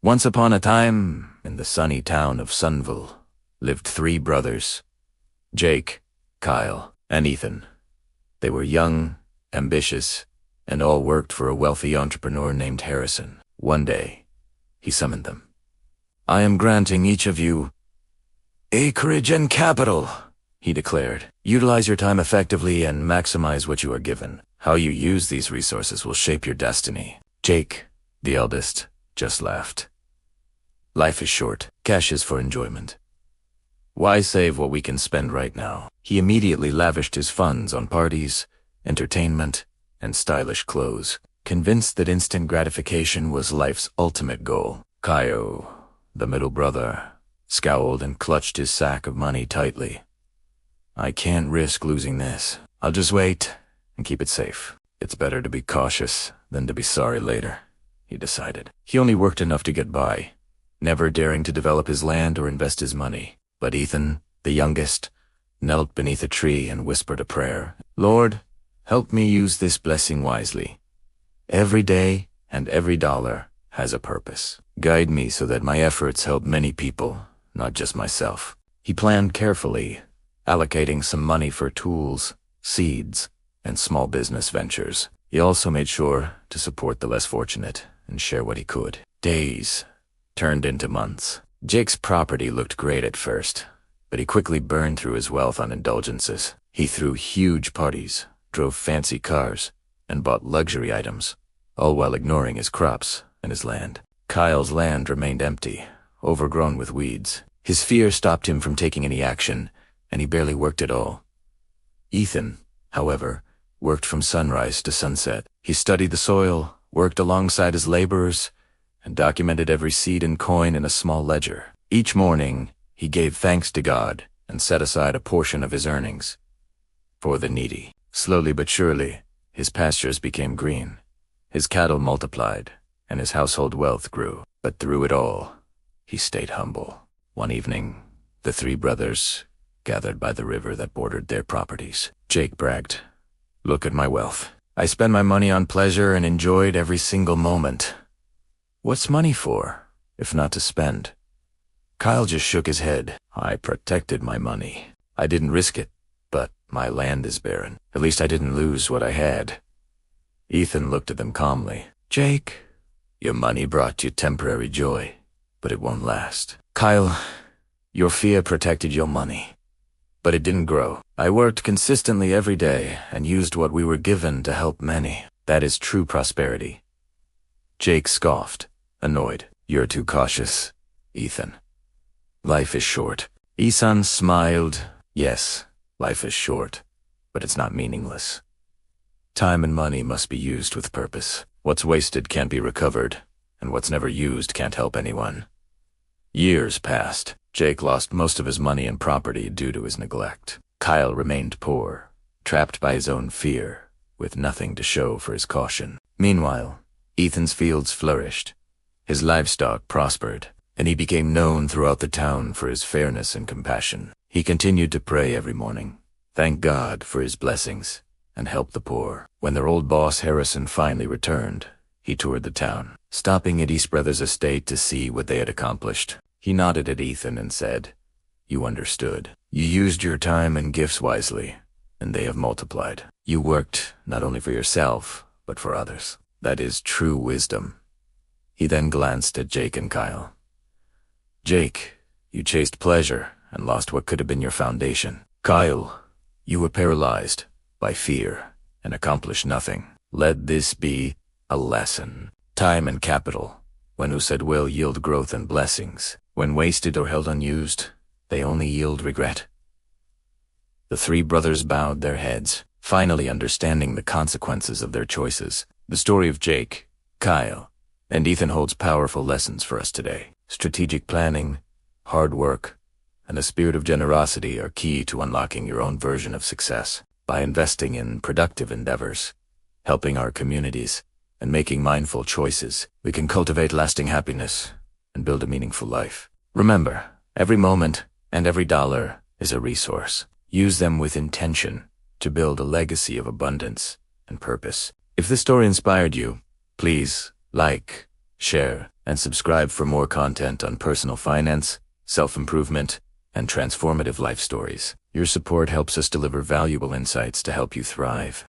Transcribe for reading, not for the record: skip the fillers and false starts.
Once upon a time, in the sunny town of Sunville, lived three brothers, Jake, Kyle, and Ethan. They were young, ambitious, and all worked for a wealthy entrepreneur named Harrison. One day, he summoned them. "I am granting each of you acreage and capital," he declared. "Utilize your time effectively and maximize what you are given. How you use these resources will shape your destiny." Jake, the eldest, just laughed. "Life is short. Cash is for enjoyment. Why save what we can spend right now?" He immediately lavished his funds on parties, entertainment, and stylish clothes, convinced that instant gratification was life's ultimate goal. Kyle, the middle brother, scowled and clutched his sack of money tightly. "I can't risk losing this. I'll just wait and keep it safe. It's better to be cautious than to be sorry later," he decided. He only worked enough to get by, never daring to develop his land or invest his money. But Ethan, the youngest, knelt beneath a tree and whispered a prayer. "Lord, help me use this blessing wisely. Every day and every dollar has a purpose. Guide me so that my efforts help many people, not just myself." He planned carefully, allocating some money for tools, seeds, and small business ventures. He also made sure to support the less fortunate and share what he could. Days turned into months. Jake's property looked great at first, but he quickly burned through his wealth on indulgences. He threw huge parties, drove fancy cars, and bought luxury items, all while ignoring his crops and his land. Kyle's land remained empty, overgrown with weeds. His fear stopped him from taking any action, and he barely worked at all. Ethan, however, worked from sunrise to sunset. He studied the soil, worked alongside his laborers, and documented every seed and coin in a small ledger. Each morning, he gave thanks to God and set aside a portion of his earnings for the needy. Slowly but surely, his pastures became green, his cattle multiplied, and his household wealth grew. But through it all, he stayed humble. One evening, the three brothers gathered by the river that bordered their properties. Jake bragged, "Look at my wealth. I spend my money on pleasure and enjoyed every single moment. What's money for, if not to spend?" Kyle just shook his head. "I protected my money. I didn't risk it, but my land is barren. At least I didn't lose what I had." Ethan looked at them calmly. "Jake, your money brought you temporary joy, but it won't last. Kyle, your fear protected your money, but it didn't grow. I worked consistently every day and used what we were given to help many. That is true prosperity." Jake scoffed, annoyed. "You're too cautious, Ethan. Life is short." Ethan smiled. "Yes, life is short, but it's not meaningless. Time and money must be used with purpose. What's wasted can't be recovered, and what's never used can't help anyone." Years passed. Jake lost most of his money and property due to his neglect. Kyle remained poor, trapped by his own fear, with nothing to show for his caution. Meanwhile, Ethan's fields flourished, his livestock prospered, and he became known throughout the town for his fairness and compassion. He continued to pray every morning, thank God for his blessings, and help the poor. When their old boss Harrison finally returned, he toured the town, stopping at East Brothers' estate to see what they had accomplished. He nodded at Ethan and said, "You understood. You used your time and gifts wisely, and they have multiplied. You worked not only for yourself, but for others. That is true wisdom." He then glanced at Jake and Kyle. "Jake, you chased pleasure and lost what could have been your foundation. Kyle, you were paralyzed by fear and accomplished nothing. Let this be a lesson. Time and capital, when said will yield growth and blessings. When wasted or held unused, they only yield regret." The three brothers bowed their heads, finally understanding the consequences of their choices. The story of Jake, Kyle, and Ethan holds powerful lessons for us today. Strategic planning, hard work, and a spirit of generosity are key to unlocking your own version of success. By investing in productive endeavors, helping our communities, and making mindful choices, we can cultivate lasting happiness and build a meaningful life. Remember, every moment and every dollar is a resource. Use them with intention to build a legacy of abundance and purpose. If this story inspired you, please like, share, and subscribe for more content on personal finance, self-improvement, and transformative life stories. Your support helps us deliver valuable insights to help you thrive.